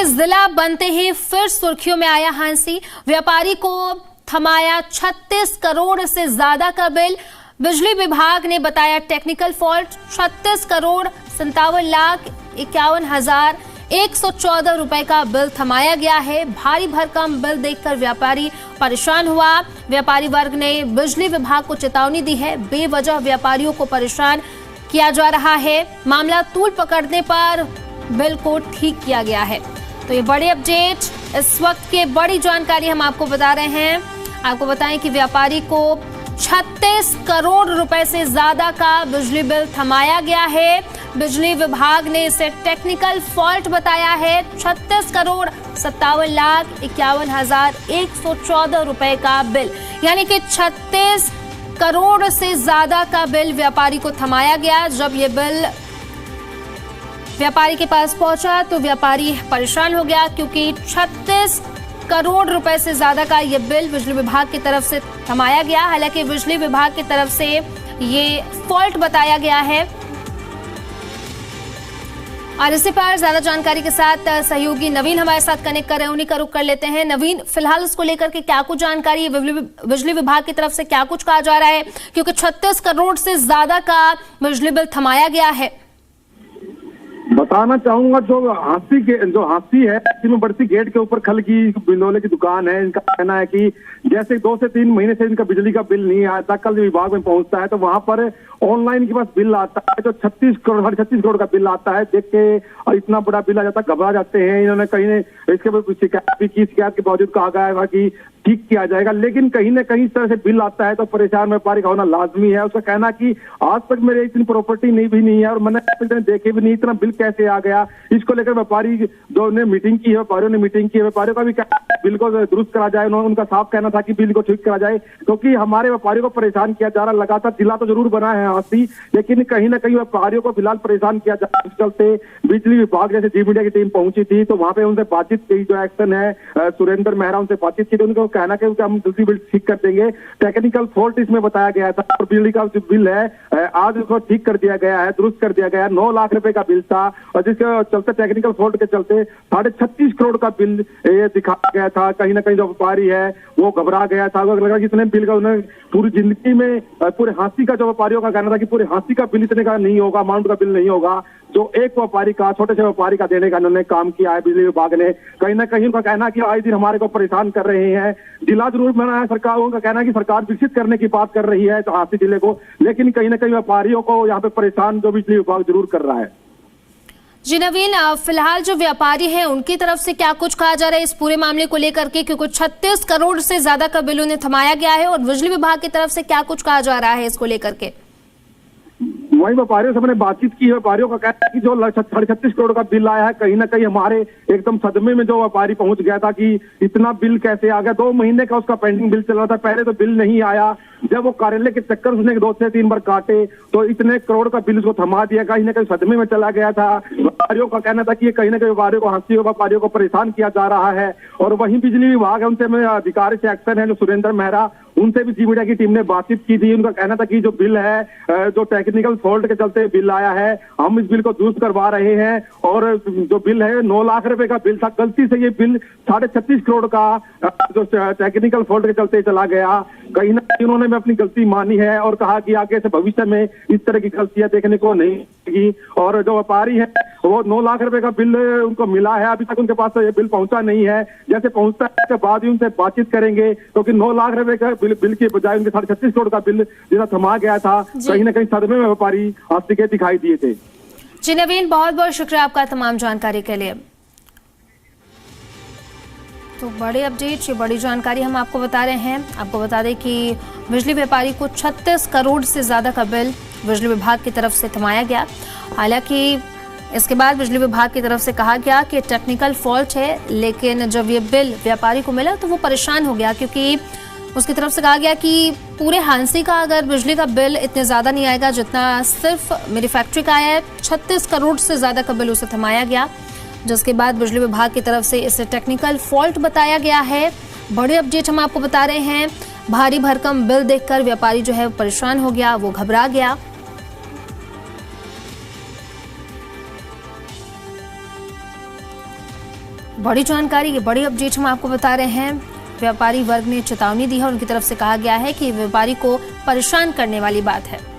जिला बनते ही फिर सुर्खियों में आया हांसी। व्यापारी को थमाया 36 करोड़ से ज्यादा का बिल। बिजली विभाग ने बताया टेक्निकल फॉल्ट। 36 करोड़ 57,51,114 रुपए का बिल थमाया गया है। भारी भरकम बिल देखकर व्यापारी परेशान हुआ। व्यापारी वर्ग ने बिजली विभाग को चेतावनी दी है। बेवजह व्यापारियों को परेशान किया जा रहा है। मामला तूल पकड़ने पर बिल को ठीक किया गया है। तो ये बड़ी अपडेट, इस वक्त की बड़ी जानकारी हम आपको बता रहे हैं। आपको बताएं कि व्यापारी को 36 करोड़ रुपए से ज्यादा का बिजली बिल थमाया गया है। बिजली विभाग ने इसे टेक्निकल फॉल्ट बताया है। 36 करोड़ 57,51,114 रुपए का बिल, यानी कि 36 करोड़ से ज्यादा का बिल व्यापारी को थमाया गया। जब ये बिल व्यापारी के पास पहुंचा तो व्यापारी परेशान हो गया, क्योंकि 36 करोड़ रुपए से ज्यादा का ये बिल बिजली विभाग की तरफ से थमाया गया। हालांकि बिजली विभाग की तरफ से ये फॉल्ट बताया गया है। और इसी पर ज्यादा जानकारी के साथ सहयोगी नवीन हमारे साथ कनेक्ट कर रहे हैं, उन्हीं का रुख कर लेते हैं। नवीन, फिलहाल इसको लेकर के क्या कुछ जानकारी है? बिजली विभाग की तरफ से क्या कुछ कहा जा रहा है, क्योंकि 36 करोड़ से ज्यादा का बिजली बिल थमाया गया है? बताना चाहूंगा, जो हांसी है में बढ़ती गेट के ऊपर खल की बिलोले की दुकान है। इनका कहना है कि जैसे 2 से 3 महीने से इनका बिजली का बिल नहीं आता। कल विभाग में पहुंचता है तो वहां पर ऑनलाइन इनके पास बिल आता है, जो 36 करोड़ का बिल आता है। देख के और इतना बड़ा बिल आ जाता है, घबरा जाते हैं। इन्होंने कहीं ने इसके बाद शिकायत के बावजूद कहा गया है कि ठीक किया जाएगा, लेकिन कहीं न कहीं इस तरह से बिल आता है तो परेशान व्यापारी का होना लाजमी है। उसका कहना कि आज तक मेरे इतनी प्रॉपर्टी भी नहीं है और मैंने देखे भी नहीं, इतना बिल कैसे आ गया। इसको लेकर व्यापारी जो ने मीटिंग की है, व्यापारियों ने मीटिंग की है। व्यापारियों का भी बिल को दुरुस्त करा जाए। उनका साफ कहना था कि बिल को ठीक करा जाए, क्योंकि हमारे व्यापारियों को परेशान किया जा रहा। लगातार जिला तो जरूर बना है हांसी, लेकिन कहीं ना कहीं व्यापारियों को फिलहाल परेशान किया जा रहा है। इस चलते बिजली विभाग जैसे जी मीडिया की टीम पहुंची थी तो वहां पे उनसे बातचीत की। जो एक्शन है सुरेंद्र मेहरा, उनसे बातचीत की। उनको कहना कि हम दूसरी बिल ठीक कर देंगे। टेक्निकल फॉल्ट इसमें बताया गया था और बिजली का जो बिल है आज उसको ठीक कर दिया गया है, दुरुस्त कर दिया गया है। 9 लाख रुपए का बिल था और जिसके चलते टेक्निकल फॉल्ट के चलते 36.5 करोड़ का बिल ये दिखाया गया था। कहीं ना कहीं जो व्यापारी है वो घबरा गया था। लगा कि इतने बिल का उन्हें पूरी जिंदगी में पूरे हांसी का जो व्यापारियों का कहना था कि पूरे हांसी का बिल इतने का नहीं होगा, अमाउंट का बिल नहीं होगा जो एक व्यापारी का, छोटे से व्यापारी का देने का इन्होंने काम किया है बिजली विभाग ने। कहीं ना कहीं उनका कहना कि आए दिन हमारे को परेशान कर रहे हैं। जिला जरूर बना है सरकार, उनका कहना है कि सरकार विकसित करने की बात कर रही है तो हांसी जिले को, लेकिन कहीं ना कहीं व्यापारियों को यहाँ पे परेशान जो बिजली विभाग जरूर कर रहा है। जी नवीन, फिलहाल जो व्यापारी हैं उनकी तरफ से क्या कुछ कहा जा रहा है इस पूरे मामले को लेकर के, क्योंकि 36 करोड़ से ज्यादा का बिल उन्हें थमाया गया है, और बिजली विभाग की तरफ से क्या कुछ कहा जा रहा है इसको लेकर के? वही व्यापारियों से मैंने बातचीत की है। व्यापारियों का कहना है कि जो 36 करोड़ का बिल आया है, कहीं ना कहीं हमारे एकदम सदमे में जो व्यापारी पहुंच गया था कि इतना बिल कैसे आ गया। 2 महीने का उसका पेंडिंग बिल चल रहा था, पहले तो बिल नहीं आया। जब वो कार्यालय के चक्कर उसने 2 से 3 बार काटे तो इतने करोड़ का बिल उसको थमा दिया। कहीं ना कहीं सदमे में चला गया था। व्यापारियों का कहना था कि ये कहीं ना कहीं व्यापारियों को हंसी, व्यापारियों को परेशान किया जा रहा है। और वहीं बिजली विभाग है, उनसे मैं अधिकारी से एक्शन है जो सुरेंद्र मेहरा, उनसे भी जी मीडिया की टीम ने बातचीत की थी। उनका कहना था कि जो बिल है, जो टेक्निकल फॉल्ट के चलते बिल आया है, हम इस बिल को दुरुस्त करवा रहे हैं। और जो बिल है 9 लाख रुपए का बिल था, गलती से ये बिल 36.5 करोड़ का जो टेक्निकल फॉल्ट के चलते चला गया। कहीं ना कहीं उन्होंने भी अपनी गलती मानी है और कहा कि आगे से भविष्य में इस तरह की गलतियां देखने को नहीं मिलेगी। और जो व्यापारी है वो 9 लाख रुपए का बिल उनको मिला है, अभी तक उनके पास ये बिल पहुंचा नहीं है। जैसे पहुंचता है उसके बाद ही उनसे बातचीत करेंगे, क्योंकि 9 लाख रुपए का बिल के बजाय उनके 36 करोड़ का बिल जितना थमा गया था। कहीं ना कहीं सदमे में व्यापारी हांसी के दिखाई दिए थे। जी नवीन, बहुत बहुत शुक्रिया आपका तमाम जानकारी के लिए। तो बड़े अपडेट, ये बड़ी जानकारी हम आपको बता रहे हैं। आपको बता दें कि बिजली व्यापारी को 36 करोड़ से ज्यादा का बिल बिजली विभाग की तरफ से थमाया गया। हालांकि इसके बाद बिजली विभाग की तरफ से कहा गया कि टेक्निकल फॉल्ट है, लेकिन जब ये बिल व्यापारी को मिला तो वो परेशान हो गया, क्योंकि उसकी तरफ से कहा गया कि पूरे हांसी का अगर बिजली का बिल इतने ज्यादा नहीं आएगा जितना सिर्फ मेरी फैक्ट्री का आया है। 36 करोड़ से ज्यादा का बिल उसे थमाया गया, जिसके बाद बिजली विभाग की तरफ से इसे टेक्निकल फॉल्ट बताया गया है। बड़े अपडेट हम आपको बता रहे हैं। भारी भरकम बिल देखकर व्यापारी जो है परेशान हो गया, वो घबरा गया। बड़ी जानकारी, ये बड़ी अपडेट हम आपको बता रहे हैं। व्यापारी वर्ग ने चेतावनी दी है, उनकी तरफ से कहा गया है कि व्यापारी को परेशान करने वाली बात है।